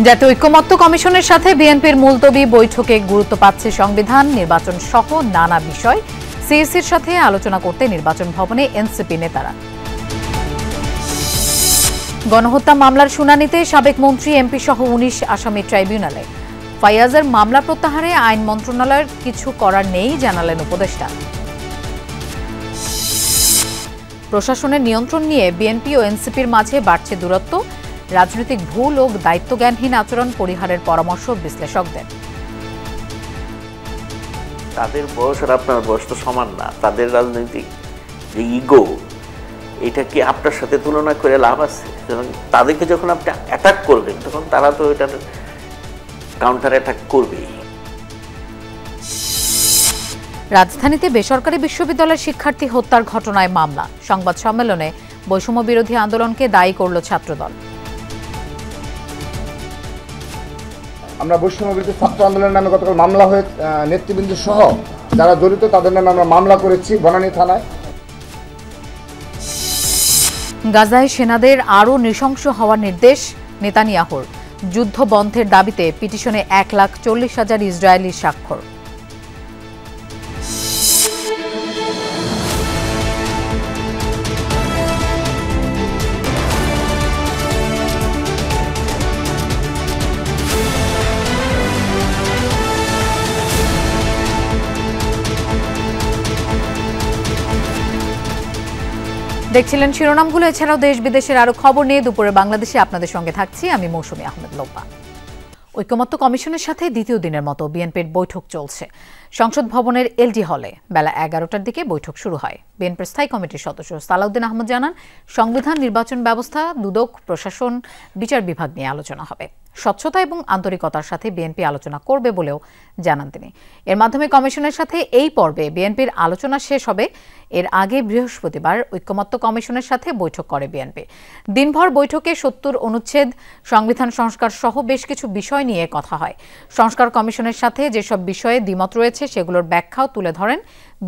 জাতীয় ঐক্যমত্য কমিশনের সাথে বিএনপির মুলতবি বৈঠকে গুরুত্ব পাচ্ছে সংবিধান, নির্বাচন সহ নানা বিষয়। সিইসির সাথে আলোচনা করতে নির্বাচন ভবনে এনসিপি নেতারা। গণহত্যা মামলার শুনানিতে সাবেক মন্ত্রী, এমপি সহ ১৯ আসামি ট্রাইব্যুনালে। ফাইয়াজের মামলা প্রত্যাহারে আইন মন্ত্রণালয়ের কিছু করার নেই জানালেন উপদেষ্টা। প্রশাসনের নিয়ন্ত্রণ নিয়ে বিএনপি ও এনসিপির মাঝে বাড়ছে দূরত্ব। রাজনৈতিক ভুল ও দায়িত্বজ্ঞানহীন আচরণ পরিহারের পরামর্শ বিশ্লেষকদের। তাদের বয়স আর আপনার বয়স তো সমান না। তাদের রাজনৈতিক যে ইগো, এটা কি আপনার সাথে তুলনা করে লাভ আছে? তাদেরকে যখন আপনি অ্যাটাক করবেন তখন তারা তো এটার কাউন্টার অ্যাটাক করবেই। রাজধানীতে বেসরকারি বিশ্ববিদ্যালয়ের শিক্ষার্থী হত্যার ঘটনায় মামলা। সংবাদ সম্মেলনে বৈষম্য বিরোধী আন্দোলনকে দায়ী করল ছাত্রদল। আমরা বৈষম্য বিরোধী ছাত্র আন্দোলনের নামে গতকাল মামলা হয়ে নেতৃবৃন্দ সহ যারা জড়িত তাদের নামে আমরা মামলা করেছি বনানী থানায়। গাজায় সেনাদের আরও নৃশংস হওয়ার নির্দেশ নেতানিয়াহুর। যুদ্ধ বন্ধের দাবিতে পিটিশনে ১,৪০,০০০ ইসরায়েলি স্বাক্ষর। দেখছিলেন শিরোনামগুলো। এছাড়াও দেশ বিদেশের আরো খবর নিয়ে দুপুরে বাংলাদেশে আপনাদের সঙ্গে থাকছি আমি মৌসুমী আহমেদ লোপা। ঐক্যমত্য কমিশনের সাথে দ্বিতীয় দিনের মতো বিএনপির বৈঠক চলছে। সংসদ ভবনের এলডি হলে বেলা ১১টার দিকে বৈঠক শুরু হয়। বিএনপির স্থায়ী কমিটির সদস্য সালাউদ্দিন আহমদ জানান, সংবিধান, নির্বাচন ব্যবস্থা, দুদক, প্রশাসন, বিচার বিভাগ নিয়ে আলোচনা হবে। স্বচ্ছতা এবং আন্তরিকতার সাথে বিএনপি আলোচনা করবে বলেও জানান তিনি। এর মাধ্যমে কমিশনের সাথে এই পর্বে বিএনপির আলোচনা শেষ হবে। এর আগে বৃহস্পতিবার ঐক্যমত্য কমিশনের সাথে বৈঠক করে বিএনপি। দিনভর বৈঠকে ৭০ অনুচ্ছেদ, সংবিধান সংস্কার সহ বেশ কিছু বিষয় নিয়ে কথা হয়। সংস্কার কমিশনের সাথে যেসব বিষয়ে দ্বিমত রয়েছে সেগুলোর ব্যাখ্যাও তুলে ধরেন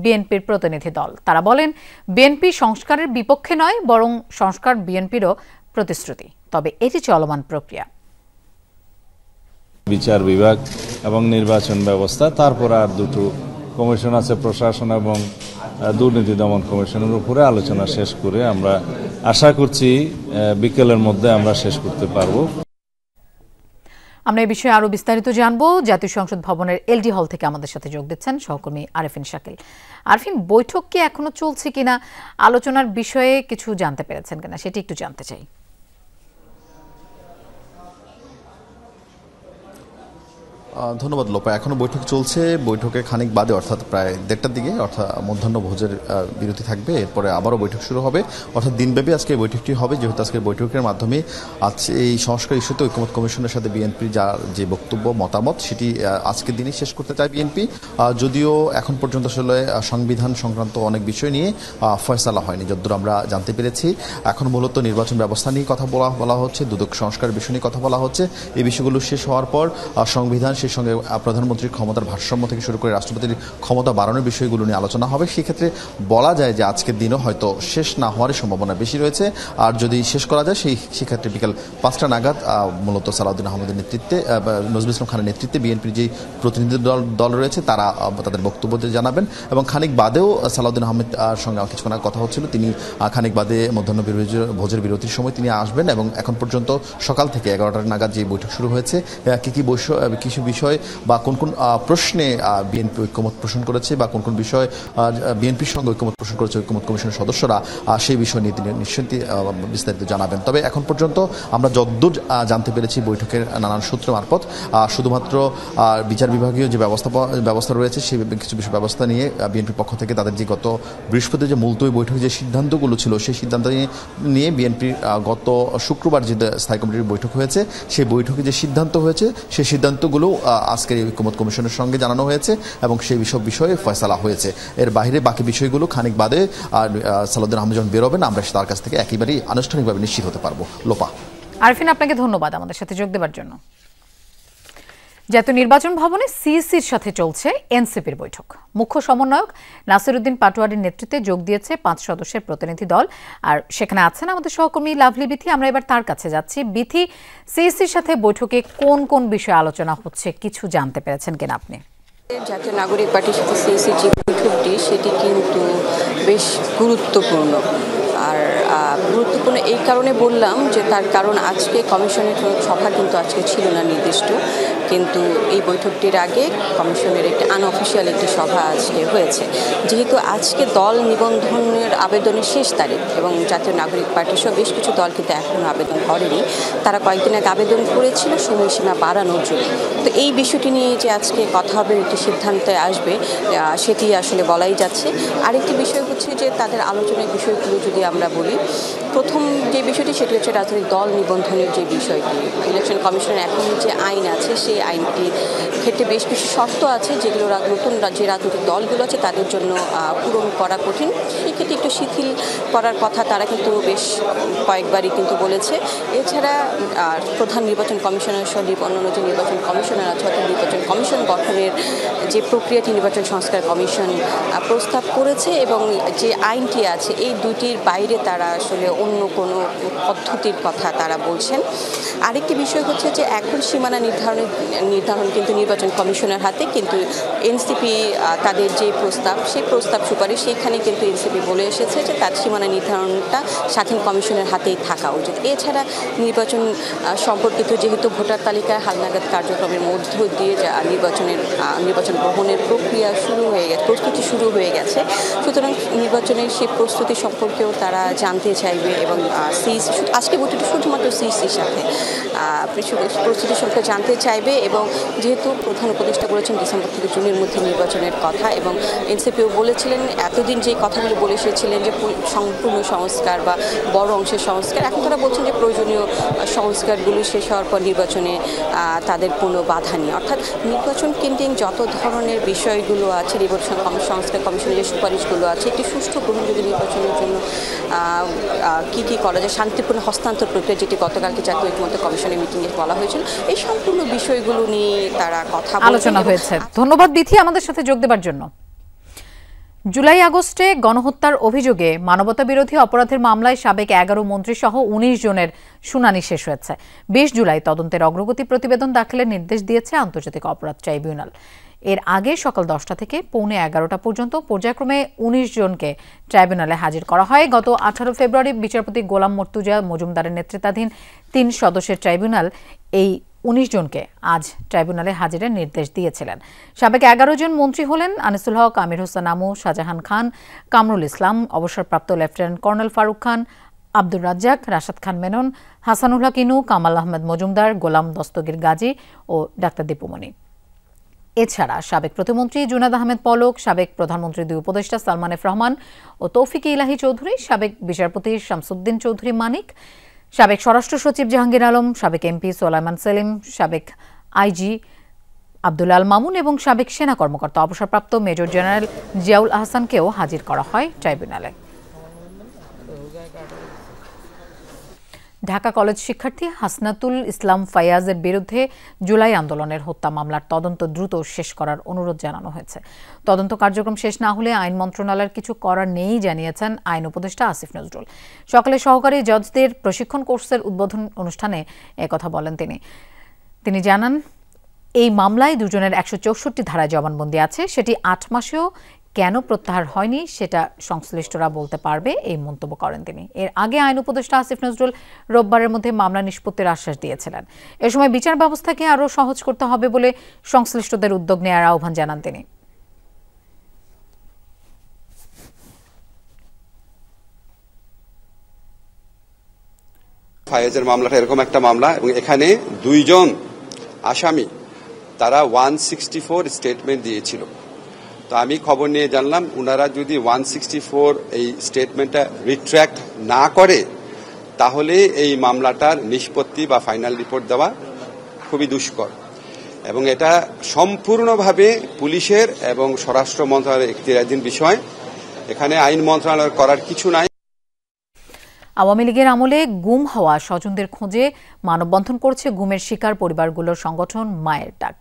বিএনপির প্রতিনিধি দল। তারা বলেন, বিএনপি সংস্কারের বিপক্ষে নয়, বরং সংস্কার বিএনপিরও প্রতিশ্রুতি, তবে এটি চলমান প্রক্রিয়া। বিচার বিভাগ এবং নির্বাচন ব্যবস্থা, তারপর আর দুটো কমিশন আছে, প্রশাসন এবং দুর্নীতি দমন কমিশনের উপরে আলোচনা শেষ করে আমরা আশা করছি বিকেলের মধ্যে আমরা শেষ করতে পারবো। আমরা এই বিষয়ে আরো বিস্তারিত জানবো। জাতীয় সংসদ ভবনের এলডি হল থেকে আমাদের সাথে যোগ দিচ্ছেন সহকর্মী আরেফিন শাকিল। আরেফিন, বৈঠক কি এখনো চলছে কিনা, আলোচনার বিষয়ে কিছু জানতে পেরেছেন কিনা সেটি একটু জানতে চাই। ধন্যবাদ লোপা। এখনো বৈঠক চলছে। বৈঠকে খানিক বাদে অর্থাৎ প্রায় ১:৩০টার দিকে অর্থাৎ মধ্যাহ্ন ভোজের বিরতি থাকবে। এরপরে আবারও বৈঠক শুরু হবে, অর্থাৎ দিনব্যাপী আজকে বৈঠকটি হবে। যেহেতু আজকের বৈঠকের মাধ্যমে আজ এই সংস্কার ইস্যুতে ঐক্যমত্য কমিশনের সাথে বিএনপির যার যে বক্তব্য, মতামত, সেটি আজকের দিনে শেষ করতে চায় বিএনপি। যদিও এখন পর্যন্ত আসলে সংবিধান সংক্রান্ত অনেক বিষয় নিয়ে ফয়সালা হয়নি যতদূর আমরা জানতে পেরেছি। এখন মূলত নির্বাচন ব্যবস্থা নিয়ে কথা বলা হচ্ছে, দুদক সংস্কার বিষয় নিয়ে কথা বলা হচ্ছে। এই বিষয়গুলো শেষ হওয়ার পর সংবিধান, সেই সঙ্গে প্রধানমন্ত্রীর ক্ষমতার ভারসাম্য থেকে শুরু করে রাষ্ট্রপতির ক্ষমতা বাড়ানোর বিষয়গুলো নিয়ে আলোচনা হবে। সেক্ষেত্রে বলা যায় যে আজকের দিনও হয়তো শেষ না হওয়ার সম্ভাবনা বেশি রয়েছে। আর যদি শেষ করা যায় সেক্ষেত্রে বিকাল ৫টা নাগাদ মূলত সালাউদ্দিন আহমদের নেতৃত্বে, নজরুল ইসলাম খানের নেতৃত্বে বিএনপির যে প্রতিনিধি দল রয়েছে তারা তাদের বক্তব্য জানাবেন। এবং খানিক বাদেও সালাউদ্দিন আহমেদ সঙ্গে কিছুক্ষণ কথা হচ্ছিল, তিনি খানিক বাদে মধ্যাহ্ন ভোজের বিরতির সময় তিনি আসবেন। এবং এখন পর্যন্ত সকাল থেকে ১১টা নাগাদ যে বৈঠক শুরু হয়েছে, কিছু বিষয় বা কোন কোন প্রশ্নে বিএনপি ঐক্যমত পোষণ করেছে বা কোন কোন বিষয় বিএনপির সঙ্গে ঐক্যমত পোষণ করেছে ঐক্যমত কমিশনের সদস্যরা, সেই বিষয় নিয়ে তিনি নিশ্চিন্তে বিস্তারিত জানাবেন। তবে এখন পর্যন্ত আমরা যতদূর জানতে পেরেছি বৈঠকের নানান সূত্র মারফত শুধুমাত্র বিচার বিভাগীয় যে ব্যবস্থা রয়েছে সেই কিছু বিষয় ব্যবস্থা নিয়ে বিএনপির পক্ষ থেকে তাদের যে গত বৃহস্পতিবার যে মুলতবি বৈঠকে যে সিদ্ধান্তগুলো ছিল সেই সিদ্ধান্ত নিয়ে বিএনপির গত শুক্রবার যে স্থায়ী কমিটির বৈঠক হয়েছে সেই বৈঠকে যে সিদ্ধান্ত হয়েছে সেই সিদ্ধান্তগুলো আজকের ঐক্যমত্য কমিশনের সঙ্গে জানানো হয়েছে এবং সেই বিষয়ে ফয়সালা হয়েছে। এর বাইরে বাকি বিষয়গুলো খানিক বাদে সালাউদ্দিন আহমেদ যখন বেরোবেন আমরা তার কাছ থেকে একেবারেই আনুষ্ঠানিকভাবে নিশ্চিত হতে পারবো। লোপা। আরফিন, আপনাকে ধন্যবাদ আমাদের সাথে যোগ দেওয়ার জন্য। জাতীয় নির্বাচন ভবনে সিইসির সাথে চলছে এনসিপির বৈঠক। মুখ্য সমন্বয়ক নাসিরউদ্দিন পাটোয়ারির নেতৃত্বে যোগ দিয়েছে 5 সদস্যের প্রতিনিধি দল। আর সেখানে আছেন আমাদের সহকর্মী লাভলি বিথি। আমরা এবার তার কাছে যাচ্ছি। বিথি, সিইসির সাথে বৈঠকে কোন কোন বিষয়ে আলোচনা হচ্ছে, কিছু জানতে পেরেছেন কিনা আপনি? জাতীয় নাগরিক পার্টির সাথে সিইসির যে বৈঠকটি সেটি কিন্তু বেশ গুরুত্বপূর্ণ। আর গুরুত্বপূর্ণ এই কারণে বললাম যে তার কারণ আজকে কমিশনের সভা কিন্তু আজকে ছিল না নির্দিষ্ট, কিন্তু এই বৈঠকটির আগে কমিশনের একটি আনঅফিসিয়াল একটি সভা আজকে হয়েছে। যেহেতু আজকে দল নিবন্ধনের আবেদনের শেষ তারিখ এবং জাতীয় নাগরিক পার্টি সহ বেশ কিছু দল কিন্তু এখনও আবেদন করেনি, তারা কয়েকদিন আগে আবেদন করেছিল সময়সীমা বাড়ানোর জন্য। তো এই বিষয়টি নিয়ে যে আজকে কথা হবে, একটি সিদ্ধান্তে আসবে, সেটি আসলে বলাই যাচ্ছে। আরেকটি বিষয় হচ্ছে যে তাদের আলোচনার বিষয়গুলো যদি আমরা বলি, প্রথম যে বিষয়টি সেটি হচ্ছে রাজনৈতিক দল নিবন্ধনের যে বিষয়টি। ইলেকশন কমিশনের এখন যে আইন আছে সেই আইনটির ক্ষেত্রে বেশ কিছু শর্ত আছে যেগুলো নতুন যে রাজনৈতিক দলগুলো আছে তাদের জন্য পূরণ করা কঠিন, সেক্ষেত্রে একটু শিথিল করার কথা তারা কিন্তু বেশ কয়েকবারই কিন্তু বলেছে। এছাড়া প্রধান নির্বাচন কমিশনার সহ অন্যান্য যে নির্বাচন কমিশনার আছে অর্থাৎ নির্বাচন কমিশন গঠনের যে প্রক্রিয়াটি নির্বাচন সংস্কার কমিশন প্রস্তাব করেছে এবং যে আইনটি আছে এই দুইটির বাইরে তারা আসলে অন্য কোনো পদ্ধতির কথা তারা বলছেন। আরেকটি বিষয় হচ্ছে যে এখন সীমানা নির্ধারণ কিন্তু নির্বাচন কমিশনের হাতে, কিন্তু এনসিপি তাদের যে প্রস্তাব সেই প্রস্তাব সুপারিশ সেইখানে কিন্তু এনসিপি বলে এসেছে যে তার সীমানা নির্ধারণটা স্বাধীন কমিশনের হাতেই থাকা উচিত। এছাড়া নির্বাচন সম্পর্কিত যেহেতু ভোটার তালিকায় হালনাগাদ কার্যক্রমের মধ্য দিয়ে নির্বাচন গ্রহণের প্রক্রিয়া শুরু হয়ে গেছে, প্রস্তুতি শুরু হয়ে গেছে, সুতরাং নির্বাচনের সেই প্রস্তুতি সম্পর্কেও তারা জানতে চাইবে এবং সিইসি আজকে বৈঠকটি শুধুমাত্র সিইসির সাথে প্রস্তুতি সম্পর্কে জানতে চাইবে। এবং যেহেতু প্রধান উপদেষ্টা বলেছেন ডিসেম্বর থেকে জুনের মধ্যে নির্বাচনের কথা এবং এনসিপিও বলেছিলেন এতদিন যে কথাগুলো বলে এসেছিলেন যে সম্পূর্ণ সংস্কার বা বড় অংশের সংস্কার, এখন তারা বলছেন যে প্রয়োজনীয় সংস্কারগুলো শেষ হওয়ার পর নির্বাচনে তাদের কোনো বাধা নেই। অর্থাৎ নির্বাচন কেন্দ্রিক যত ধরনের বিষয়গুলো আছে, নির্বাচন সংস্কার কমিশনের যে সুপারিশগুলো আছে, একটি সুষ্ঠু গ্রহণযোগ্য নির্বাচনের জন্য কী করা যায়, শান্তিপূর্ণ হস্তান্তর প্রক্রিয়া যেটি গতকালকে জাতীয় ঐকমত্য কমিশনের মিটিংয়ে বলা হয়েছিল, এই সম্পূর্ণ বিষয়গুলো নিয়ে তারা কথা আলোচনা হয়েছে। ধন্যবাদ বিথি আমাদের সাথে যোগ দেবার জন্য। জুলাই আগস্টে গণহত্যার অভিযোগে মানবতা বিরোধী অপরাধের মামলায় সাবেক 11 মন্ত্রী সহ 19 জনের শুনানি শেষ হয়েছে। 20 জুলাই তদন্তের অগ্রগতি প্রতিবেদন দাখিলের নির্দেশ দিয়েছে আন্তর্জাতিক অপরাধ ট্রাইব্যুনাল। এর আগে সকাল 10টা থেকে পৌনে 11টা পর্যন্ত পর্যায়ক্রমে 19 জনকে ট্রাইব্যুনালে হাজির করা হয়। গত 18 ফেব্রুয়ারি বিচারপতি গোলাম মর্তুজা মজুমদারের নেতৃত্বাধীন 3 সদস্যের ট্রাইব্যুনাল এই 19 জনকে আজ ট্রাইব্যুনালে হাজিরের নির্দেশ দিয়েছিলেন। সাবেক 11 জন মন্ত্রী হলেন আনিসুল হক, আমির হোসেন আমু, শাহজাহান খান, কামরুল ইসলাম, অবসরপ্রাপ্ত lieutenant colonel Faruk Khan, Abdur Razzak, Rashad Khan Menon, Hasanul হক ইনু, কামাল আহমেদ মজুমদার, গোলাম দস্তগীর গাজী ও ডাক্তার দীপুমণি। এছাড়া সাবেক প্রতিমন্ত্রী জুনাদ আহমেদ পলক, সাবেক প্রধানমন্ত্রীর 2 উপদেষ্টা সালমান এফ রহমান ও তৌফিক ইলাহি চৌধুরী, সাবেক বিচারপতি শামসুদ্দিন চৌধুরী মানিক, সাবেক স্বরাষ্ট্র সচিব জাহাঙ্গীর আলম, সাবেক এমপি সোলাইমান সেলিম, সাবেক আইজি আব্দুল আল মামুন এবং সাবেক সেনা কর্মকর্তা অবসরপ্রাপ্ত মেজর জেনারেল জিয়াউল আহসানকেও হাজির করা হয় ট্রাইব্যুনালে। ঢাকা কলেজ শিক্ষার্থী হাসনাতুল ইসলাম ফায়াজের বিরুদ্ধে জুলাই আন্দোলনের হত্যা মামলার তদন্ত দ্রুত শেষ করার অনুরোধ জানানো হয়েছে। তদন্ত কার্যক্রম শেষ না হলে আইন মন্ত্রণালয়ের কিছু করার নেই জানিয়েছেন আইন উপদেষ্টা আসিফ নজরুল। সকালে সহকারী জজদের প্রশিক্ষণ কোর্সের উদ্বোধন অনুষ্ঠানে একথা বলেন তিনি জানান, এই মামলায় 2 জনের 164 ধারায় জবানবন্দি আছে, সেটি 8 মাসেও কেন প্রত্যাহার হয়নি সেটা সংশ্লিষ্টরা বলতে পারবে, এই মন্তব্য করেন তিনি। এর আগে আইন উপদেষ্টা আসিফ নজরুল রোববারের মধ্যে মামলা নিষ্পত্তির আশ্বাস দিয়েছিলেন। এ সময় বিচার ব্যবস্থাকে আরও সহজ করতে হবে বলে সংশ্লিষ্টদের উদ্যোগ নেওয়ার আহ্বান জানান তিনি। ফায়াজের মামলাটা এরকম একটা মামলা এবং এখানে 2 জন আসামি তারা 164 স্টেটমেন্ট দিয়েছিল। তো আমি খবর নিয়ে জানলাম ওনারা যদি 164 এই স্টেটমেন্টটা রিট্র্যাক্ট না করে তাহলে এই মামলাটার নিষ্পত্তি বা ফাইনাল রিপোর্ট দেওয়া খুবই দুষ্কর এবং এটা সম্পূর্ণভাবে পুলিশের এবং স্বরাষ্ট্র মন্ত্রণালয়ের এখতিয়ারাধীন বিষয়। এখানে আইন মন্ত্রণালয়ের করার কিছু নাই। আওয়ামী লীগের আমলে গুম হওয়া স্বজনদের খোঁজে মানববন্ধন করছে গুমের শিকার পরিবারগুলোর সংগঠন মায়ের ডাক।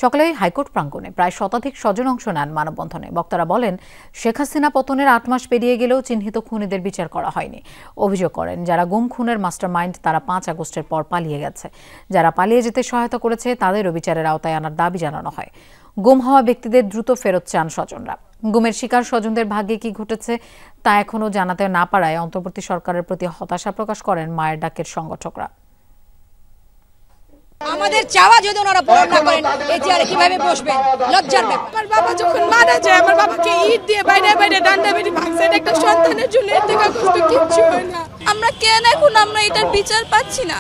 সকালে হাইকোর্ট প্রাঙ্গণে প্রায় শতাধিক স্বজন অংশ নেন মানববন্ধনে। বক্তারা বলেন, শেখ হাসিনা পতনের 8 মাস পেরিয়ে গেলেও চিহ্নিত খুনিদের বিচার করা হয়নি। অভিযোগ করেন, যারা গুম খুনের মাস্টারমাইন্ড তারা 5 আগস্টের পর পালিয়ে গেছে। যারা পালিয়ে যেতে সহায়তা করেছে তাদেরও বিচারের আওতায় আনার দাবি জানানো হয়। গুম হওয়া ব্যক্তিদের দ্রুত ফেরত চান স্বজনরা। গুমের শিকার স্বজনদের ভাগ্যে কি ঘটেছে তা এখনও জানাতে না পারায় অন্তর্বর্তী সরকারের প্রতি হতাশা প্রকাশ করেন মায়ের ডাকের সংগঠকরা। আমাদের চাওয়া যদি ওনারা পূরণ না করেন, এই চেয়ারে কিভাবে বসবেন? লজ্জার ব্যাপার। আমার বাবা যখন মারা যায়, আমার বাবাকে ইট দিয়ে বাইরে বাইরে ডান্ডা বেরি ভাঙছেন। একটা সন্তানের জন্য এর থেকে কষ্ট কিচ্ছু হয় না। আমরা কেন এখন এটার বিচার পাচ্ছি না?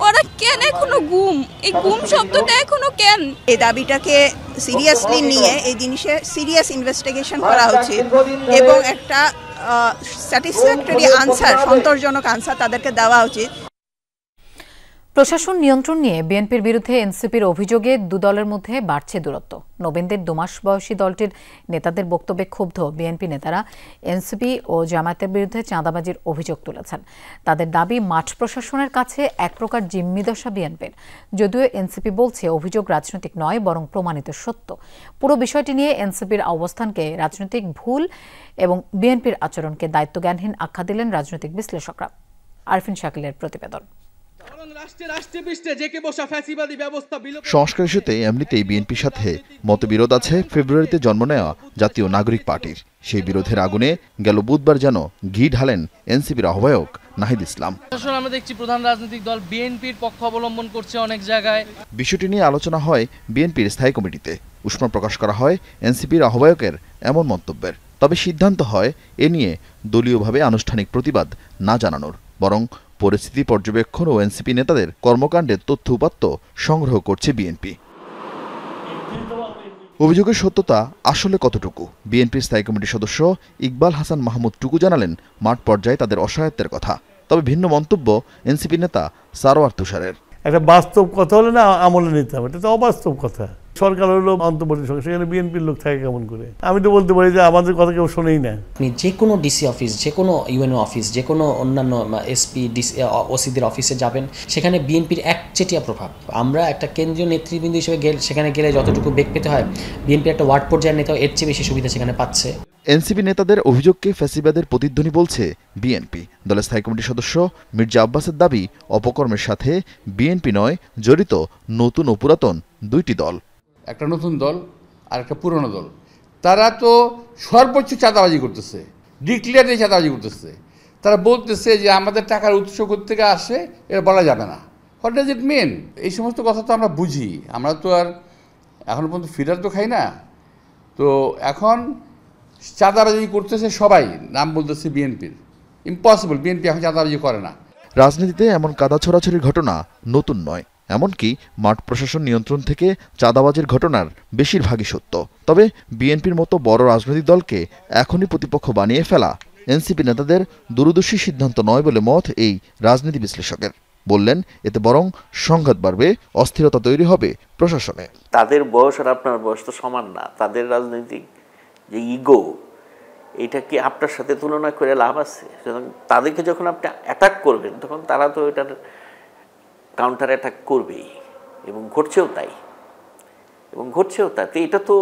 ওরা কেন এখনো গুম? এই গুম শব্দটা এখনো কেন? এই দাবিটাকে সিরিয়াসলি নিয়ে এই জিনিসে সিরিয়াস ইনভেস্টিগেশন করা উচিত এবং একটা স্যাটিসফ্যাক্টরি আনসার, সন্তোষজনক আনসার তাদেরকে দেওয়া উচিত। প্রশাসন নিয়ন্ত্রণ নিয়ে বিএনপির বিরুদ্ধে এনসিপির অভিযোগে দু দলের মধ্যে বাড়ছে দূরত্ব। নবীনদের 2 মাস বয়সী দলটির নেতাদের বক্তব্যে ক্ষুব্ধ বিএনপি নেতারা এনসিপি ও জামায়াতের বিরুদ্ধে চাঁদাবাজির অভিযোগ তুলেছেন। তাদের দাবি, মাঠ প্রশাসনের কাছে এক প্রকার জিম্মিদশা বিএনপির। যদিও এনসিপি বলছে অভিযোগ রাজনৈতিক নয়, বরং প্রমাণিত সত্য। পুরো বিষয়টি নিয়ে এনসিপির অবস্থানকে রাজনৈতিক ভুল এবং বিএনপির আচরণকে দায়িত্বজ্ঞানহীন আখ্যা দিলেন রাজনৈতিক বিশ্লেষকরা। আরফিন শাকিলের প্রতিবেদন। সংস্কার ইস্যুতে এমনিতেই বিএনপির সাথে মতবিরোধ আছে ফেব্রুয়ারিতে জন্ম নেওয়া জাতীয় নাগরিক পার্টির। সেই বিরোধের আগুনে গেল বুধবার যেন ঘি ঢালেন এনসিপির আহ্বায়ক নাহিদ ইসলাম। আমরা দেখছি প্রধান রাজনৈতিক দল বিএনপির পক্ষ অবলম্বন করছে অনেক জায়গায়। বিষয়টি নিয়ে আলোচনা হয় বিএনপির স্থায়ী কমিটিতে। উষ্মা প্রকাশ করা হয় এনসিপির আহ্বায়কের এমন মন্তব্যের। তবে সিদ্ধান্ত হয় এ নিয়ে দলীয়ভাবে আনুষ্ঠানিক প্রতিবাদ না জানানোর, বরং পরিস্থিতি পর্যবেক্ষণ ও এনসিপি নেতাদের কর্মকাণ্ডের তথ্য উপাত্ত সংগ্রহ করছে বিএনপি। অভিযোগের সত্যতা আসলে কতটুকু? বিএনপির স্থায়ী কমিটির সদস্য ইকবাল হাসান মাহমুদ টুকু জানালেন মাঠ পর্যায়ে তাদের অসহায়ত্বের কথা। তবে ভিন্ন মন্তব্য এনসিপি নেতা সারোয়ার তুষারের। একটা বাস্তব কথা হলে না আমলে নিতে হবে, এটা তো অবাস্তব কথা। সরকার হলো অন্তর্বর্তী সরকার, সেখানে বিএনপির লোক থাকে কেমন করে? আমি তো বলতে পারি যে আমাদের কথা কেউ শোনেই না। আপনি যে কোনো ডিসি অফিস, যে কোনো ইউএনও অফিস, যে কোনো অন্যান্য এসপি ওসিদের অফিসে যাবেন, সেখানে বিএনপির একচেটিয়া প্রভাব। আমরা একটা কেন্দ্রীয় নেতৃবৃন্দ হিসেবে সেখানে গেলে যতটুকু বেগ পেতে হয়, বিএনপি একটা ওয়ার্ড পর্যায়ের নেতাও এর চেয়ে বেশি সুবিধা সেখানে পাচ্ছে। এনসিপি নেতাদের অভিযোগকে ফ্যাসিবাদের প্রতিধ্বনি বলছে বিএনপি। দলের স্থায়ী কমিটির সদস্য মির্জা আব্বাসের দাবি, অপকর্মের সাথে বিএনপি নয়, জড়িত নতুন ও পুরাতন দুইটি দল। একটা নতুন দল আর একটা পুরনো দল, তারা তো সর্বোচ্চ চাঁদাবাজি করতেছে, ডিক্লেয়ারে চাঁদাবাজি করতেছে। তারা বলতেছে যে আমাদের টাকার উৎস থেকে আসে, এটা বলা যাবে না। হোয়াট ডাজ ইট মিন? এই সমস্ত কথা তো আমরা বুঝি, আমরা তো আর এখন পর্যন্ত ফিডার তো খাই না। তো এখন চাঁদাবাজি করতেছে সবাই, নাম বলতেছে বিএনপির। ইম্পসিবল, বিএনপি এখন চাঁদাবাজি করে না। রাজনীতিতে এমন কাদা ছড়াছড়ির ঘটনা নতুন নয়। এমনকি মাঠ প্রশাসন নিয়ন্ত্রণ থেকে চাঁদাবাজির ঘটনার বেশিরভাগই সত্য। তবে বিএনপির মতো বড় রাজনৈতিক দলকে এখনই প্রতিপক্ষ বানিয়ে ফেলা এনসিপি নেতাদের দূরদর্শী সিদ্ধান্ত নয় বলে মত এই রাজনীতি বিশ্লেষকের। বললেন, এতে বরং সংঘাত বাড়বে, অস্থিরতা তৈরি হবে প্রশাসনে। তাদের বয়স আর আপনার বয়স তো সমান না। তাদের রাজনৈতিক যে ইগো, এটা কি আপনার সাথে তুলনা করে লাভ আছে? তাদেরকে যখন আপনি অ্যাটাক করবেন, তখন তারা তো এটার কাউন্টার অ্যাটাক করবেই, এবং ঘটছেও তাই। তো এটা তো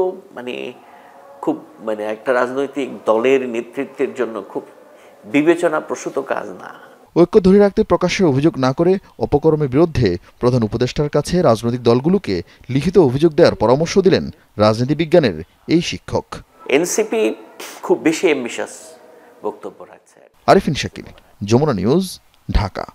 খুব একটা রাজনৈতিক দলের নেতৃত্বের জন্য খুব বিবেচনা প্রসূত কাজ না। ঐক্য ধরে রাখতে প্রকাশ্যে অভিযোগ না করে অপকর্মের বিরুদ্ধে প্রধান উপদেষ্টার কাছে রাজনৈতিক দলগুলোকে লিখিত অভিযোগ দেওয়ার পরামর্শ দিলেন রাজনীতি বিজ্ঞানের এই শিক্ষক। এনসিপি খুব বেশি অ্যাম্বিশাস বক্তব্য রাখছে। Arfin Shakil, Jamuna news, Dhaka.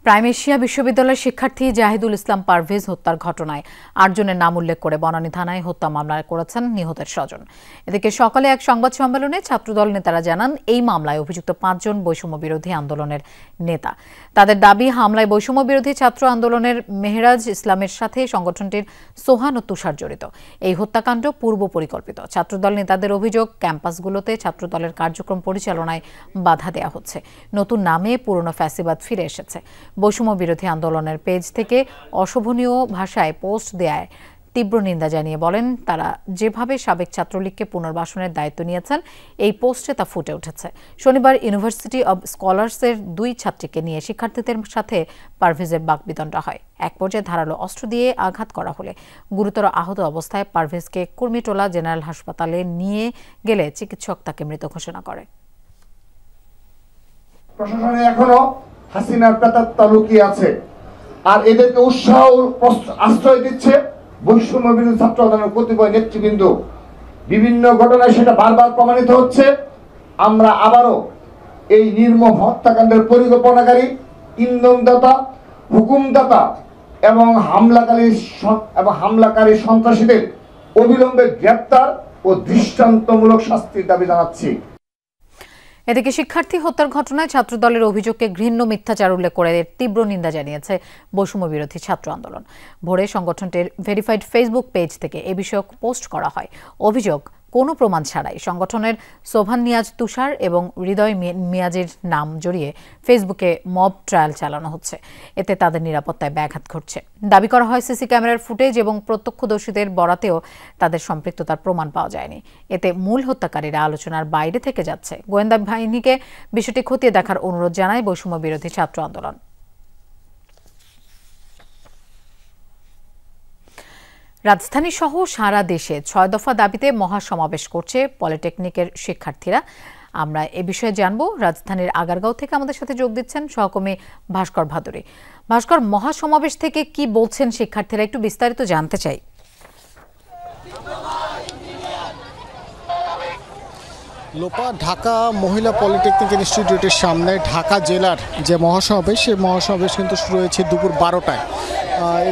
Prime Asia বিশ্ববিদ্যালয়ের শিক্ষার্থী জাহিদুল ইসলাম পারভেজ হত্যার ঘটনায় 8 জনের নাম উল্লেখ করে বনানী থানায় হত্যা মামলা করেছেন নিহতের স্বজন। এদিকে সকালে এক সংবাদ সম্মেলনে ছাত্রদল নেতারা জানান, এই মামলায় অভিযুক্ত 5 জন বৈষম্য বিরোধী আন্দোলনের নেতা। তাদের দাবি, হামলায় বৈষম্য বিরোধী ছাত্র আন্দোলনের মেহরাজ ইসলামের সাথে সংগঠনটির সোহান ও তুষার জড়িত। এই হত্যাকাণ্ড পূর্ব পরিকল্পিত। ছাত্রদল নেতাদের অভিযোগ, ক্যাম্পাসগুলোতে ছাত্রদলের কার্যক্রম পরিচালনায় বাধা দেওয়া হচ্ছে। নতুন নামে পুরনো ফ্যাসিবাদ ফিরে এসেছে। বৈষম্য বিরোধী আন্দোলনের পেজ থেকে অশোভনীয় ভাষায় পোস্ট দেয় তীব্র নিন্দা জানিয়ে বলেন, তারা যেভাবে সাবেক ছাত্রলীগকে পুনর্বাসনের দায়িত্ব নিয়েছেন এই পোস্টে তা ফুটে উঠেছে। শনিবার ইউনিভার্সিটি অব স্কলার্সের 2 ছাত্রীকে নিয়ে শিক্ষার্থীদের সাথে পারভেজের বাকবিতণ্ডা হয়। এক পর্যায়ে ধারালো অস্ত্র দিয়ে আঘাত করা হলে গুরুতর আহত অবস্থায় পারভেজকে কুর্মিটোলা জেনারেল হাসপাতালে নিয়ে গেলে চিকিৎসক তাকে মৃত ঘোষণা করে। প্রশাসনে এখনো হাসিনার প্রেতাত্মা লুকিয়ে আছে, আর এদেরকে উৎসাহ আশ্রয় দিচ্ছে বৈষম্য বিরোধী ছাত্র আন্দোলনের কতিপয় নেতৃবৃন্দ। বিভিন্ন ঘটনায় সেটা বারবার প্রমাণিত হচ্ছে। আমরা আবারও এই নির্মম হত্যাকাণ্ডের পরিকল্পনাকারী, ইন্ধনদাতা, হুকুমদাতা এবং হামলাকারী সন্ত্রাসীদের অবিলম্বে গ্রেপ্তার ও দৃষ্টান্তমূলক শাস্তির দাবি জানাচ্ছি। এদিকে শিক্ষার্থী হত্যার ঘটনায় ছাত্রদলের অভিযোগকে ঘৃণ্য মিথ্যাচার উল্লেখ করে তীব্র নিন্দা জানিয়েছে বৈষম্য বিরোধী ছাত্র আন্দোলন। ভোরে সংগঠনটির ভেরিফাইড ফেসবুক পেজ থেকে এ বিষয়ক পোস্ট করা হয়। অভিযোগ, কোনো প্রমাণ ছাড়াই সংগঠনের সোভান নিয়াজ তুষার এবং হৃদয় মিয়াজের নাম জড়িয়ে ফেসবুকে মব ট্রায়াল চালানো হচ্ছে। এতে তাদের নিরাপত্তায় ব্যাঘাত ঘটছে। দাবি করা হয় সিসি ক্যামেরার ফুটেজ এবং প্রত্যক্ষদর্শীদের বরাতেও তাদের সম্পৃক্ততার প্রমাণ পাওয়া যায়নি। এতে মূল হত্যাকারীরা আলোচনার বাইরে থেকে যাচ্ছে। গোয়েন্দা বাহিনীকে বিষয়টি খতিয়ে দেখার অনুরোধ জানায় বৈষম্য বিরোধী ছাত্র আন্দোলন। রাজধানী সহ সারা দেশে 6 দফা দাবিতে মহাসমাবেশ করছে পলিটেকনিকের শিক্ষার্থীরা। আমরা এ বিষয়ে জানবো। রাজধানীর আগারগাঁও থেকে আমাদের সাথে যোগ দিচ্ছেন সহকর্মী ভাস্কর ভাদুরী। ভাস্কর, মহাসমাবেশ থেকে কি বলছেন শিক্ষার্থীরা, একটু বিস্তারিত জানতে চাই। লোপা, ঢাকা মহিলা পলিটেকনিক ইনস্টিটিউটের সামনে ঢাকা জেলার যে মহাসমাবেশ, সেই মহাসমাবেশ কিন্তু শুরু হয়েছে দুপুর 12টায়।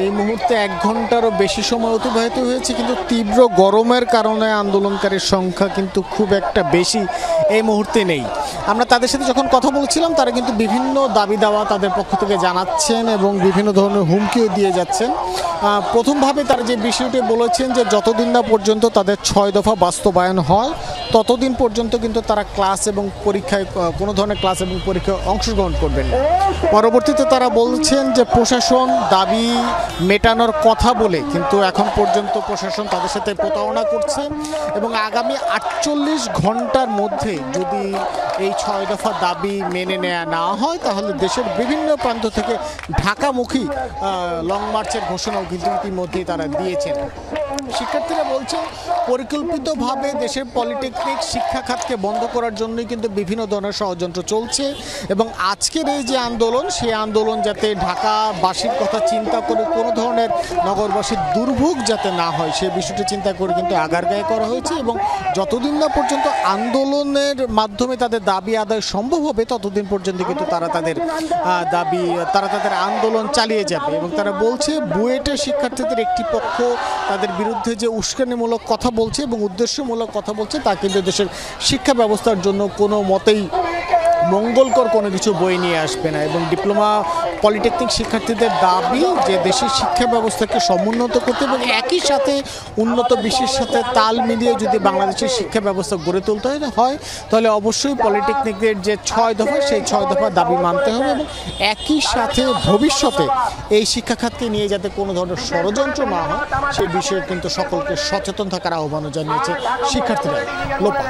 এই মুহূর্তে 1 ঘন্টারও বেশি সময় অতিবাহিত হয়েছে, কিন্তু তীব্র গরমের কারণে আন্দোলনকারীর সংখ্যা কিন্তু খুব একটা বেশি এই মুহূর্তে নেই। আমরা তাদের সাথে যখন কথা বলছিলাম, তারা কিন্তু বিভিন্ন দাবি দাওয়া তাদের পক্ষ থেকে জানাচ্ছেন এবং বিভিন্ন ধরনের হুমকিও দিয়ে যাচ্ছেন। প্রথমভাবে তারা যে বিষয়টি বলেছেন যে যতদিন না পর্যন্ত তাদের 6 দফা বাস্তবায়ন হয় ততদিন পর্যন্ত কিন্তু তারা ক্লাস এবং পরীক্ষায় কোনো ধরনের ক্লাস এবং পরীক্ষায় অংশগ্রহণ করবেন না। পরবর্তীতে তারা বলছেন যে প্রশাসন দাবি মেটানোর কথা বলে কিন্তু এখন পর্যন্ত প্রশাসন তাদের সাথে প্রতারণা করছে এবং আগামী 48 ঘন্টার মধ্যে যদি এই 6 দফা দাবি মেনে নেওয়া না হয় তাহলে দেশের বিভিন্ন প্রান্ত থেকে ঢাকামুখী লং মার্চের ঘোষণাও কিন্তু ইতিমধ্যেই তারা দিয়েছেন। শিক্ষার্থীরা বলছেন পরিকল্পিতভাবে দেশের পলিটেকনিক শিক্ষা খাতকে বন্ধ করার জন্যই কিন্তু বিভিন্ন ধরনের ষড়যন্ত্র চলছে এবং আজকের এই যে আন্দোলন, সেই আন্দোলন যাতে ঢাকাবাসীর কথা চিন্তা করে কোনো ধরনের নগরবাসীর দুর্ভোগ যাতে না হয় সেই বিষয়টি চিন্তা করে কিন্তু আগারগাঁয়ে করা হয়েছে এবং যতদিন না পর্যন্ত আন্দোলনের মাধ্যমে তাদের দাবি আদায় সম্ভব হবে ততদিন পর্যন্ত কিন্তু তারা তাদের আন্দোলন চালিয়ে যাবে। এবং তারা বলছে বুয়েটের শিক্ষার্থীদের একটি পক্ষ তাদের বিরুদ্ধে যে উস্কানিমূলক কথা বলছে এবং উদ্দেশ্যমূলক কথা বলছে তা কিন্তু দেশের শিক্ষা ব্যবস্থার জন্য কোনো মতেই মঙ্গলকর কোনো কিছু বই নিয়ে আসবে না। এবং ডিপ্লোমা পলিটেকনিক শিক্ষার্থীদের দাবি যে দেশের শিক্ষা ব্যবস্থাকে সমুন্নত করতে এবং একই সাথে উন্নত বিশ্বের সাথে তাল মিলিয়ে যদি বাংলাদেশের শিক্ষা ব্যবস্থা গড়ে তুলতে হয় তাহলে অবশ্যই পলিটেকনিকদের যে 6 দফা, সেই 6 দফা দাবি মানতে হবে এবং একই সাথে ভবিষ্যতে এই শিক্ষা খাতকে নিয়ে যাতে কোনো ধরনের ষড়যন্ত্র না হয় সেই বিষয়ে কিন্তু সকলকে সচেতন থাকার আহ্বানও জানিয়েছে শিক্ষার্থীরা। লোপা,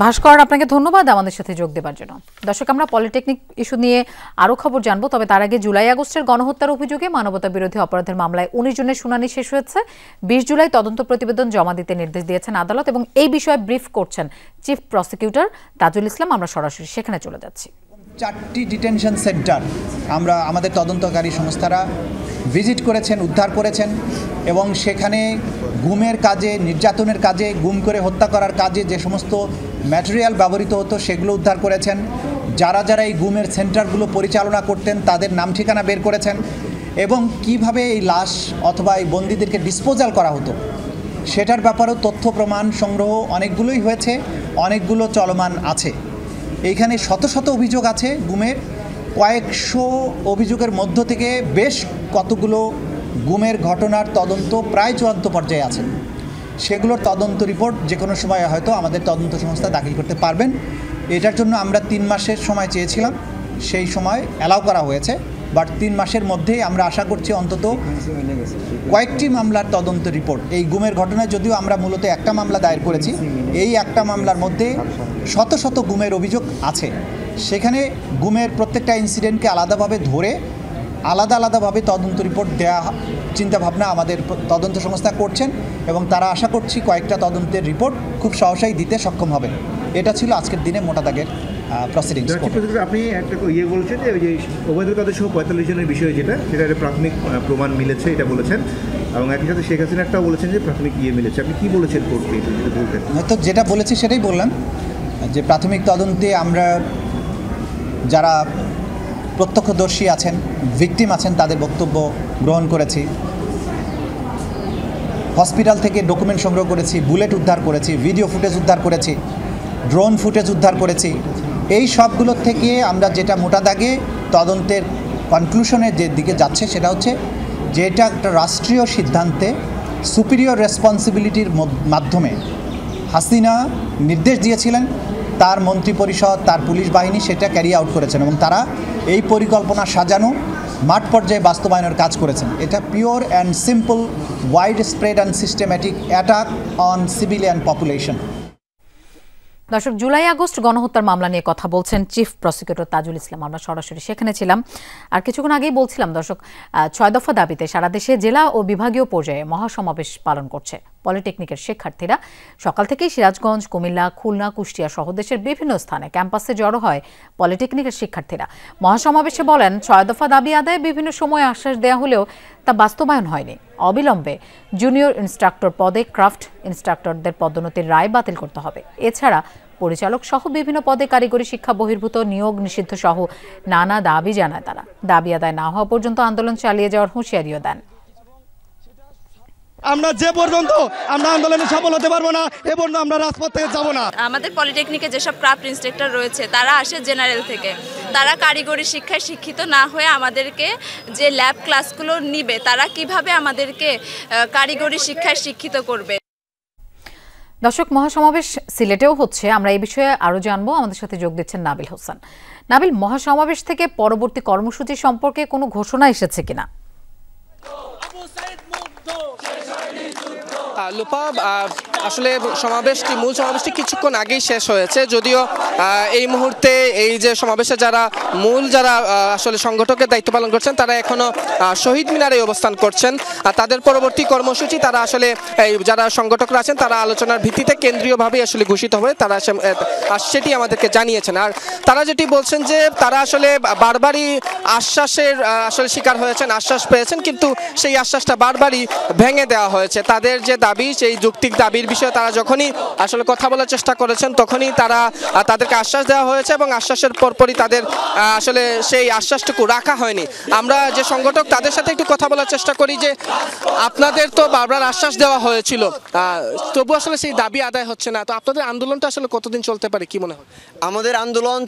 ভাস্কর, আপনাকে ধন্যবাদ আমাদের সাথে যোগ দেওয়ার জন্য। দর্শক, আমরা পলিটেকনিক ইস্যু নিয়ে আরো খবর জানবো, তবে তার আগে জুলাই আগস্টের গণহত্যার অভিযোগে মানবতা বিরোধী অপরাধের মামলায় 19 জনের শুনানি শেষ হয়েছে। 20 জুলাই তদন্ত প্রতিবেদন জমা দিতে নির্দেশ দিয়েছেন আদালত এবং এই বিষয়ে ব্রিফ করছেন চিফ প্রসিকিউটর তাজুল ইসলাম। আমরা সরাসরি সেখানে চলে যাচ্ছি। 4টি ডিটেনশন সেন্টার আমরা আমাদের তদন্তকারী সংস্থারা ভিজিট করেছেন, উদ্ধার করেছেন এবং সেখানে গুমের কাজে, নির্যাতনের কাজে, গুম করে হত্যা করার কাজে যে সমস্ত ম্যাটেরিয়াল ব্যবহৃত হতো সেগুলো উদ্ধার করেছেন। যারা এই গুমের সেন্টারগুলো পরিচালনা করতেন তাদের নাম ঠিকানা বের করেছেন এবং কিভাবে এই লাশ অথবা এই বন্দীদেরকে ডিসপোজাল করা হতো সেটার ব্যাপারেও তথ্য প্রমাণ সংগ্রহ অনেকগুলোই হয়েছে, অনেকগুলো চলমান আছে। এইখানে শত শত অভিযোগ আছে গুমের, কয়েকশো অভিযোগের মধ্য থেকে বেশ কতগুলো গুমের ঘটনার তদন্ত প্রায় চূড়ান্ত পর্যায়ে আছে। সেগুলোর তদন্ত রিপোর্ট যে কোনো সময় হয়তো আমাদের তদন্ত সংস্থা দাখিল করতে পারবেন। এটার জন্য আমরা 3 মাসের সময় চেয়েছিলাম, সেই সময় অ্যালাউ করা হয়েছে। বাট 3 মাসের মধ্যেই আমরা আশা করছি অন্তত কয়েকটি মামলার তদন্ত রিপোর্ট। এই গুমের ঘটনায় যদিও আমরা মূলত একটা মামলা দায়ের করেছি, এই একটা মামলার মধ্যে শত শত গুমের অভিযোগ আছে। সেখানে গুমের প্রত্যেকটা ইনসিডেন্টকে আলাদাভাবে ধরে আলাদাভাবে তদন্ত রিপোর্ট দেওয়া চিন্তাভাবনা আমাদের তদন্ত সংস্থা করছেন এবং তারা আশা করছি কয়েকটা তদন্তের রিপোর্ট খুব সহসাই দিতে সক্ষম হবে। এটা ছিল আজকের দিনে মোটা দাগের প্রসিডিংস। আপনি একটা বলছেন যে ওই যে ওবায়দুল কাদের সহ 45 জনের বিষয়ে যেটা প্রাথমিক প্রমাণ মিলেছে এটা বলেছেন, এবং একই সাথে শেখ হাসিনাটাও বলেছেন যে প্রাথমিক মিলেছে। আপনি কি বলেছেন কোর্টকে? হয়তো যেটা বলেছি সেটাই বললাম, যে প্রাথমিক তদন্তে আমরা যারা প্রত্যক্ষদর্শী আছেন, ভিকটিম আছেন, তাদের বক্তব্য গ্রহণ করেছি, হসপিটাল থেকে ডকুমেন্ট সংগ্রহ করেছি, বুলেট উদ্ধার করেছি, ভিডিও ফুটেজ উদ্ধার করেছি, ড্রোন ফুটেজ উদ্ধার করেছি। এই সবগুলোর থেকে আমরা যেটা মোটা দাগে তদন্তের কনক্লুশনের যে দিকে যাচ্ছে সেটা হচ্ছে যে এটা একটা রাষ্ট্রীয় সিদ্ধান্তে সুপিরিয়র রেসপন্সিবিলিটির মাধ্যমে হাসিনা নির্দেশ দিয়েছিলেন, তার মন্ত্রিপরিষদ, তার পুলিশ বাহিনী সেটা ক্যারি আউট করেছেন এবং তারা এই পরিকল্পনা সাজানো মাঠ পর্যায়ে বাস্তবায়নের কাজ করেছেন। এটা pure and simple wide spread and systematic attack on civilian population. দর্শক, জুলাই আগস্ট গণহত্যার মামলা নিয়ে কথা বলছেন চিফ প্রসিকিউটর তাজুল ইসলাম। আমরা সরাসরি সেখানে ছিলাম। আর কিছুক্ষণ আগেই বলছিলাম দর্শক, 6 দফা দাবিতে সারা দেশে জেলা ও বিভাগীয় পর্যায়ে মহাসমাবেশ পালন করছে পলিটেকনিকের শিক্ষার্থীরা। সকাল থেকেই সিরাজগঞ্জ, কুমিল্লা, খুলনা, কুষ্টিয়া সহ দেশের বিভিন্ন স্থানে ক্যাম্পাসে জড়ো হয় পলিটেকনিকের শিক্ষার্থীরা। মহাসমাবেশে বলেন, 6 দফা দাবি আদায়ে বিভিন্ন সময় আশ্বাস দেওয়া হলেও তা বাস্তবায়ন হয়নি। অবিলম্বে জুনিয়র ইনস্ট্রাক্টর পদে ক্রাফট ইনস্ট্রাক্টরদের পদোন্নতির রায় বাতিল করতে হবে। এছাড়া পরিচালক সহ বিভিন্ন পদে কারিগরি শিক্ষা বহির্ভূত নিয়োগ নিষিদ্ধ সহ নানা দাবি জানায় তারা। দাবি আদায় না হওয়া পর্যন্ত আন্দোলন চালিয়ে যাওয়ার হুঁশিয়ারিও দেন। আমরা যে পর্যন্ত আমরা আন্দোলনে সফল হতে পারবো না এ পর্যন্ত আমরা রাজপথ থেকে যাব না। আমাদের পলিটেকনিকে যেসব ক্রাফট ইনস্ট্রাক্টর রয়েছে তারা আসে জেনারেল থেকে, তারা কারিগরি শিক্ষায় শিক্ষিত না হয়ে আমাদেরকে যে ল্যাব ক্লাসগুলো নিবে তারা কিভাবে আমাদেরকে কারিগরি শিক্ষায় শিক্ষিত করবে। দর্শক, মহাসমাবেশ সিলেটেও হচ্ছে। আমরা এই বিষয়ে আরো জানবো। আমাদের সাথে যোগ দিচ্ছেন নাবিল হোসেন। নাবিল, মহাসমাবেশ থেকে পরবর্তী কর্মসূচি সম্পর্কে কোনো ঘোষণা এসেছে কিনা? লোপা, আসলে মূল সমাবেশটি কিছুক্ষণ আগেই শেষ হয়েছে, যদিও এই মুহূর্তে এই যে সমাবেশে যারা আসলে সংগঠকের দায়িত্ব পালন করছেন তারা এখনো শহীদ মিনারে অবস্থান করছেন। তাদের পরবর্তী কর্মসূচি তারা আসলে যারা সংগঠকরা আছেন তারা আলোচনার ভিত্তিতে কেন্দ্রীয়ভাবে আসলে ঘোষিত হবে, তারা সেটি আমাদেরকে জানিয়েছেন। আর তারা যেটি বলছেন যে তারা আসলে বারবারই আশ্বাসের আসলে শিকার হয়েছেন, আশ্বাস পেয়েছেন, কিন্তু সেই আশ্বাসটা বারবারই ভেঙে দেওয়া হয়েছে। তাদের যে দাবি, সেই যৌক্তিক দাবির বিষয়ে তারা যখনই আসলে কথা বলার চেষ্টা করেছেন তখনই তাদেরকে আশ্বাস দেওয়া হয়েছে এবং আশ্বাসের পরপরই তাদের আসলে সেই আশ্বাসটুকু রাখা হয়নি। আমরা যে সংগঠক তাদের সাথে একটু কথা বলার চেষ্টা করি যে আপনাদের তো বারবার আশ্বাস দেওয়া হয়েছিল, তবু আসলে সেই দাবি আদায় হচ্ছে না, তো আপনাদের আন্দোলনটা আসলে কতদিন চলতে পারে কি মনে হয়? আমাদের আন্দোলন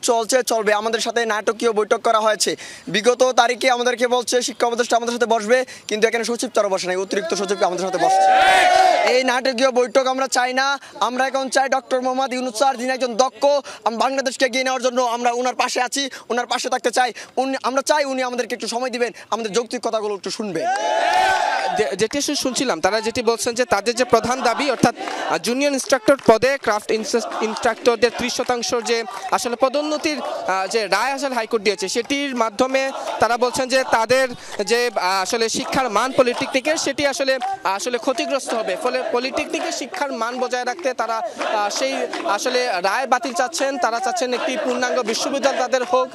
চলবে। আমাদের সাথে নাটকীয় বৈঠক করা হয়েছে। বিগত তারিখে আমাদেরকে বলছে শিক্ষা উপদেষ্টা আমাদের সাথে বসবে, কিন্তু এখানে সচিব তারা বসে নাই, অতিরিক্ত সচিব আমাদের সাথে বসছে। এই নাটকীয় বৈঠক আমরা চাই না। আমরা এখন চাই ডক্টর মোহাম্মদ ইউনূস স্যার, যিনি একজন দক্ষ, বাংলাদেশকে এগিয়ে নেওয়ার জন্য আমরা ওনার পাশে আছি, ওনার পাশে থাকতে চাই। আমরা চাই উনি আমাদেরকে একটু সময় দিবেন, আমাদের যৌক্তিক কথাগুলো একটু শুনবে। যেটি শুনছিলাম তারা যেটি বলছেন যে তাদের যে প্রধান দাবি, অর্থাৎ জুনিয়র ইনস্ট্রাক্টর পদে ক্রাফট ইনস্ট্রাক্টরদের 30% যে আসলে পদোন্নতির যে রায় আসলে হাইকোর্ট দিয়েছে সেটির মাধ্যমে তারা বলছেন যে তাদের যে আসলে শিক্ষার মান পলিটেকনিকের সেটি আসলে ক্ষতিগ্রস্ত হবে। ফলে পলিটেকনিকের শিক্ষার মান বজায় রাখতে তারা সেই আসলে রায় বাতিল চাচ্ছেন। তারা চাচ্ছেন একটি পূর্ণাঙ্গ বিশ্ববিদ্যালয় তাদের হোক,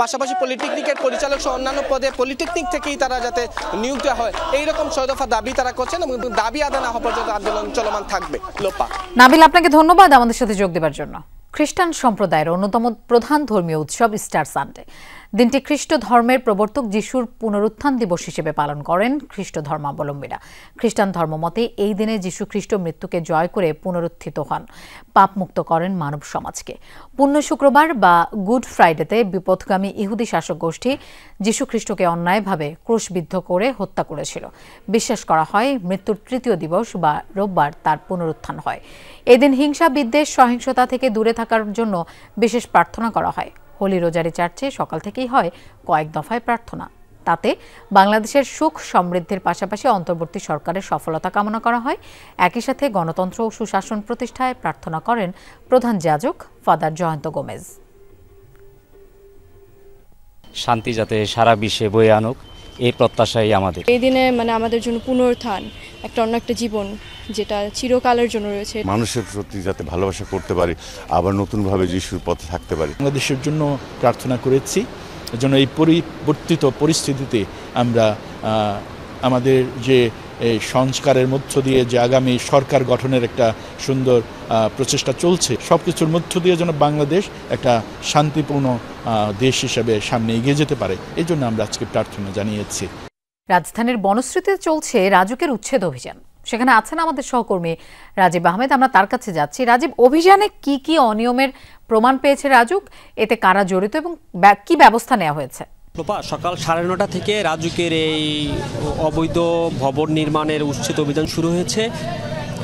পাশাপাশি পলিটেকনিকের পরিচালক সহ অন্যান্য পদে পলিটেকনিক থেকেই তারা যাতে নিয়োগ দেওয়া হয়, এইরকম 6 দফা দাবি তারা করছেন এবং দাবি আদায় না হওয়া পর্যন্ত আন্দোলন চলমান থাকবে। লোপা, নাবিল, আপনাকে ধন্যবাদ আমাদের সাথে যোগ দেওয়ার জন্য। খ্রিস্টান সম্প্রদায়ের অন্যতম প্রধান ধর্মীয় উৎসব ইস্টার সানডে। দিনটি খ্রিস্ট ধর্মের প্রবর্তক যিশুর পুনরুত্থান দিবস হিসেবে পালন করেন খ্রিস্ট ধর্মাবলম্বীরা। খ্রিস্টান ধর্মমতে এই দিনে যিশু খ্রিস্ট মৃত্যুকে জয় করে পুনরুত্থিত হন, পাপমুক্ত করেন মানব সমাজকে। পুণ্য শুক্রবার বা গুড ফ্রাইডেতে বিপথগামী ইহুদি শাসক গোষ্ঠী যিশু খ্রিস্টকে অন্যায়ভাবে ক্রুশবিদ্ধ করে হত্যা করেছিল। বিশ্বাস করা হয় মৃত্যুর 3য় দিবস বা রোববার তার পুনরুত্থান হয়। এদিন হিংসা, বিদ্বেষ, সহিংসতা থেকে দূরে থাকার জন্য বিশেষ প্রার্থনা করা হয়। হোলি রোজারি চার্চে সকাল থেকেই হয় কয়েক দফায় প্রার্থনা। তাতে বাংলাদেশের সুখ সমৃদ্ধির পাশাপাশি অন্তর্বর্তী সরকারের সফলতা কামনা করা হয়। একই সাথে গণতন্ত্র ও সুশাসন প্রতিষ্ঠায় প্রার্থনা করেন প্রধান যাজক ফাদার জয়ন্ত গোমেজ। শান্তি যাতে সারা বিশ্বে বয়ে আনুক এই প্রত্যাশাই আমাদের। এই দিনে আমাদের জন্য পুনরুত্থান, একটা অন্য একটা জীবন যেটা চিরকালের জন্য রয়েছে। মানুষের প্রতি যাতে ভালোবাসা করতে পারি, আবার নতুনভাবে যিশুর পথে থাকতে পারি। বাংলাদেশের জন্য প্রার্থনা করেছি, এজন্য এই পরিবর্তিত পরিস্থিতিতে আমরা আমাদের যে সংস্কারের মধ্য দিয়ে যে আগামী সরকার গঠনের একটা সুন্দর প্রচেষ্টা চলছে, সবকিছুর মধ্য দিয়ে যেন বাংলাদেশ একটা শান্তিপূর্ণ দেশ হিসেবে সামনে এগিয়ে যেতে পারে, এই জন্য আমরা আজকে প্রার্থনা জানিয়েছি। রাজধানীর বনশ্রীতে চলছে রাজুকের উচ্ছেদ অভিযান। সেখানে আছেন আমাদের সহকর্মী রাজীব আহমেদ, আমরা তার কাছে যাচ্ছি। রাজীব, অভিযানে কি কি অনিয়মের প্রমাণ পেয়েছে রাজুক, এতে কারা জড়িত এবং কি ব্যবস্থা নেওয়া হয়েছে? সকাল 9:30 থেকে রাজুকের এই অবৈধ ভবন নির্মাণের উচ্ছেদ অভিযান শুরু হয়েছে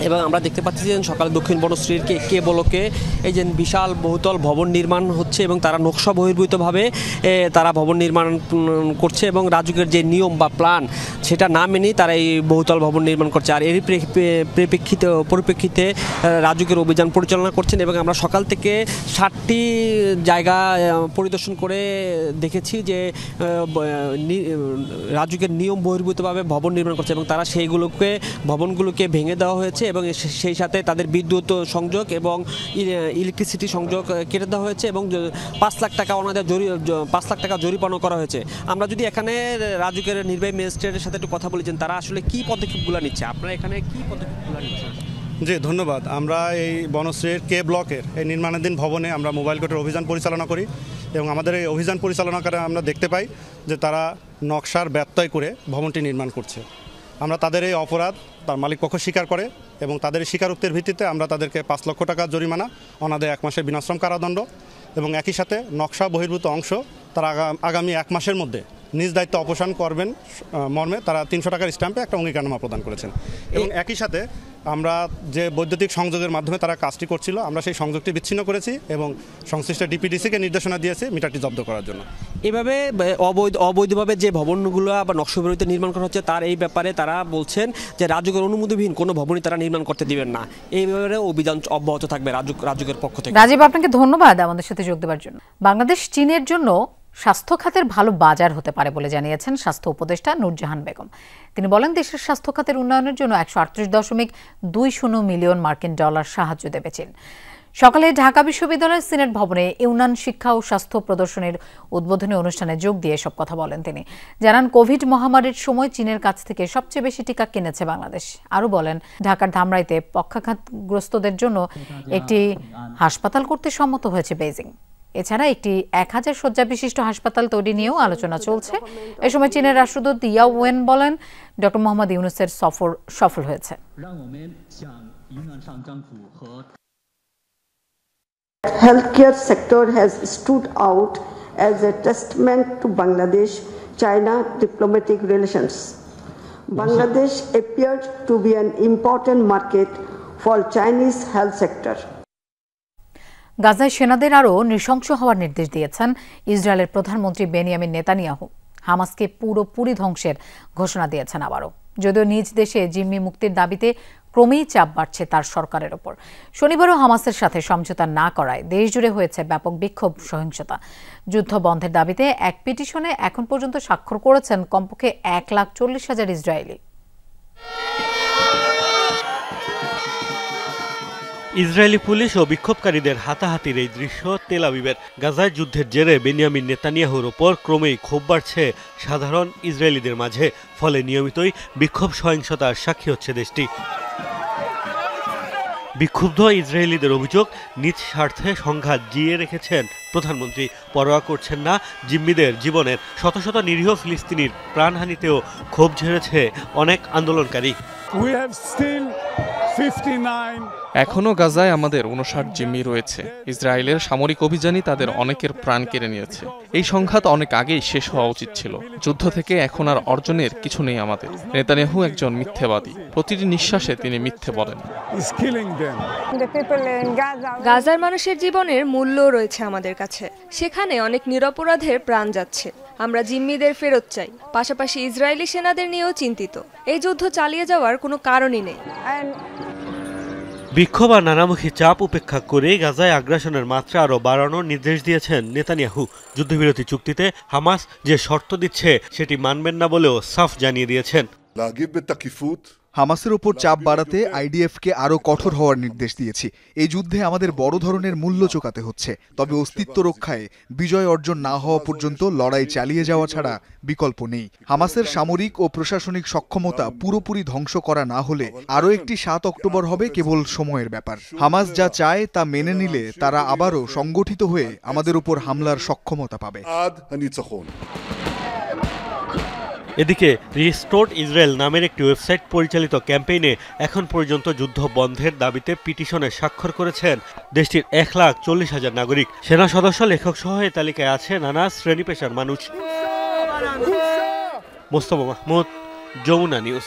এবং আমরা দেখতে পাচ্ছি যে সকালে দক্ষিণ বনশ্রীর কে বলকে এই যে বিশাল বহুতল ভবন নির্মাণ হচ্ছে এবং তারা নকশা বহির্ভূতভাবে তারা ভবন নির্মাণ করছে এবং রাজুকের যে নিয়ম বা প্ল্যান সেটা না মেনেই তারা এই বহুতল ভবন নির্মাণ করছে। আর এরই পরিপ্রেক্ষিতে রাজুকের অভিযান পরিচালনা করছেন এবং আমরা সকাল থেকে 7টি জায়গা পরিদর্শন করে দেখেছি যে রাজুকের নিয়ম বহির্ভূতভাবে ভবন নির্মাণ করছে এবং তারা ভবনগুলোকে ভেঙে দেওয়া হয়েছে এবং সেই সাথে তাদের বিদ্যুৎ সংযোগ এবং ইলেকট্রিসিটি সংযোগ কেটে দেওয়া হয়েছে এবং 5 লাখ টাকা ওনাদের 5 লাখ টাকা জরিমানা করা হয়েছে। আমরা যদি এখানে রাজুকের নির্বাহী ম্যাজিস্ট্রেটের সাথে একটু কথা বলেছেন, তারা আসলে কি পদক্ষেপগুলো নিচ্ছে, আপনারা এখানে কি পদক্ষেপগুলো নিচ্ছেন? জি ধন্যবাদ। আমরা এই বনশ্রীর কে ব্লকের এই নির্মাণাধীন ভবনে আমরা মোবাইল কোর্টের অভিযান পরিচালনা করি এবং আমাদের এই অভিযান পরিচালনা করে আমরা দেখতে পাই যে তারা নকশার ব্যত্যয় করে ভবনটি নির্মাণ করছে। আমরা তাদের এই অপরাধ তার মালিক পক্ষ স্বীকার করে এবং তাদের স্বীকারোক্তির ভিত্তিতে আমরা তাদেরকে 5 লক্ষ টাকা জরিমানা, অনাদায়ে 1 মাসের বিনাশ্রম কারাদণ্ড এবং একই সাথে নকশা বহির্ভূত অংশ তারা আগামী 1 মাসের মধ্যে নিজ দায়িত্ব অপসারণ করবেন মর্মে তারা 300 টাকার স্ট্যাম্পে একটা অঙ্গীকারনামা প্রদান করেছেন এবং একই সাথে আমরা যে বৈদ্যুতিক সংযোগের মাধ্যমে তারা কাজটি করছিল আমরা সেই সংযোগটি বিচ্ছিন্ন করেছি এবং সংশ্লিষ্ট ডিপিডিসিকে নির্দেশনা দিয়েছি মিটারটি জব্দ করার জন্য। এভাবে অবৈধভাবে যে ভবনগুলো বা নকশাবহিত নির্মাণ করা হচ্ছে তার এই ব্যাপারে তারা বলছেন যে রাজুকের অনুমোদনবিহীন কোনো ভবনই তারা নির্মাণ করতে দিবেন না। এই ব্যাপারে অভিযান অব্যাহত থাকবে রাজুকের পক্ষ থেকে। রাজীব, আপনাকে ধন্যবাদ আমাদের সাথে যোগ দেওয়ার জন্য। বাংলাদেশ চীনের জন্য স্বাস্থ্য খাতের ভালো বাজার হতে পারে বলে জানিয়েছেন স্বাস্থ্য উপদেষ্টা নূরজাহান বেগম। তিনি বলেন, দেশের স্বাস্থ্য খাতের উন্নয়নের জন্য 138.20 মিলিয়ন মার্কিন ডলার সাহায্য দেবে চীন। সকালে ঢাকা বিশ্ববিদ্যালয়ের সিনেট ভবনে ইউনান শিক্ষা ও স্বাস্থ্য প্রদর্শনীর উদ্বোধনী অনুষ্ঠানে যোগ দিয়ে এসব কথা বলেন তিনি। জানান, কোভিড মহামারীর সময় চীনের কাছ থেকে সবচেয়ে বেশি টিকা কিনেছে বাংলাদেশ। আরও বলেন, ঢাকার ধামরাইতে পক্ষাঘাতগ্রস্তদের জন্য একটি হাসপাতাল করতে সম্মত হয়েছে বেইজিং। এছাড়া একটি 1000 শয্যা বিশিষ্ট হাসপাতাল তৈরি নিয়েও আলোচনা চলছে। এ সময় চীনের রাষ্ট্রদূত ইয়াও ওয়েন বলেন, ডক্টর মোহাম্মদ ইউনূসের সফর সফল হয়েছে। Healthcare sector has stood out as a testament to Bangladesh-China diplomatic relations. Bangladesh appeared to be an important market for Chinese health sector. গাজায় সেনাদের আরও নৃশংস হওয়ার নির্দেশ দিয়েছেন ইসরায়েলের প্রধানমন্ত্রী বেনিয়ামিন নেতানিয়াহু। হামাসকে পুরোপুরি ধ্বংসের ঘোষণা দিয়েছেন আবারও। যদিও নিজ দেশে জিম্মি মুক্তির দাবিতে ক্রমেই চাপ বাড়ছে তার সরকারের ওপর। শনিবারও হামাসের সাথে সমঝোতা না করায় দেশজুড়ে হয়েছে ব্যাপক বিক্ষোভ, সহিংসতা। যুদ্ধ বন্ধের দাবিতে এক পিটিশনে এখন পর্যন্ত স্বাক্ষর করেছেন কমপক্ষে 1,40,000 ইসরায়েলি। ইসরায়েলি পুলিশ ও বিক্ষোভকারীদের হাতাহাতির এই দৃশ্য তেল আবিবের। গাজায় যুদ্ধের জেরে বেনিয়ামিন নেতানিয়াহুর ওপর ক্রমেই ক্ষোভ বাড়ছে সাধারণ ইসরায়েলিদের মাঝে। ফলে নিয়মিতই বিক্ষোভ সহিংসতার সাক্ষী হচ্ছে দেশটি। বিক্ষুব্ধ ইসরায়েলিদের অভিযোগ, নিজ স্বার্থে সংঘাত জিয়ে রেখেছেন প্রধানমন্ত্রী, পরোয়া করছেন না জিম্মিদের জীবনের। শত শত নিরীহ ফিলিস্তিনির প্রাণহানিতেও ক্ষোভ ঝেড়েছে অনেক আন্দোলনকারী। এখনও গাজায় আমাদের 59 জিম্মি রয়েছে। ইসরায়েলের সামরিক অভিযানই তাদের অনেকের প্রাণ কেড়ে নিয়েছে। এই সংঘাত অনেক আগেই শেষ হওয়া উচিত ছিল। যুদ্ধ থেকে এখন আর অর্জনের কিছু নেই আমাদের। নেতানিয়াহু একজন মিথ্যেবাদী, প্রতিটি নিঃশ্বাসে তিনি মিথ্যে বলেন। গাজার মানুষের জীবনের মূল্য রয়েছে আমাদের কাছে। সেখানে অনেক নিরপরাধের প্রাণ যাচ্ছে। আমরা জিম্মিদের ফেরত চাই, পাশাপাশি ইসরায়েলি সেনাদের নিয়েও চিন্তিত। এই যুদ্ধ চালিয়ে যাওয়ার কোনো কারণই নেই। বিক্ষোভ আর নানামুখী চাপ উপেক্ষা করে গাজায় আগ্রাসনের মাত্রা আরও বাড়ানোর নির্দেশ দিয়েছেন নেতানিয়াহু। যুদ্ধবিরতি চুক্তিতে হামাস যে শর্ত দিচ্ছে সেটি মানবেন না বলেও সাফ জানিয়ে দিয়েছেন। হামাসের ওপর চাপ বাড়াতে আইডিএফকে আরও কঠোর হওয়ার নির্দেশ দিয়েছি। এই যুদ্ধে আমাদের বড় ধরনের মূল্য চোকাতে হচ্ছে, তবে অস্তিত্ব রক্ষায় বিজয় অর্জন না হওয়া পর্যন্ত লড়াই চালিয়ে যাওয়া ছাড়া বিকল্প নেই। হামাসের সামরিক ও প্রশাসনিক সক্ষমতা পুরোপুরি ধ্বংস করা না হলে আরও একটি 7 অক্টোবর হবে কেবল সময়ের ব্যাপার। হামাস যা চায় তা মেনে নিলে তারা আবারও সংগঠিত হয়ে আমাদের উপর হামলার সক্ষমতা পাবে। এদিকে রিস্টোর্ড ইসরায়েল নামের একটি ওয়েবসাইট পরিচালিত ক্যাম্পেইনে এখন পর্যন্ত যুদ্ধ বন্ধের দাবিতে পিটিশনে স্বাক্ষর করেছেন দেশটির 1,40,000 নাগরিক। সেনা সদস্য, লেখক সহ এই তালিকায় আছে নানা শ্রেণী পেশার মানুষ। মোস্তফা মাহমুদ, যমুনা নিউজ।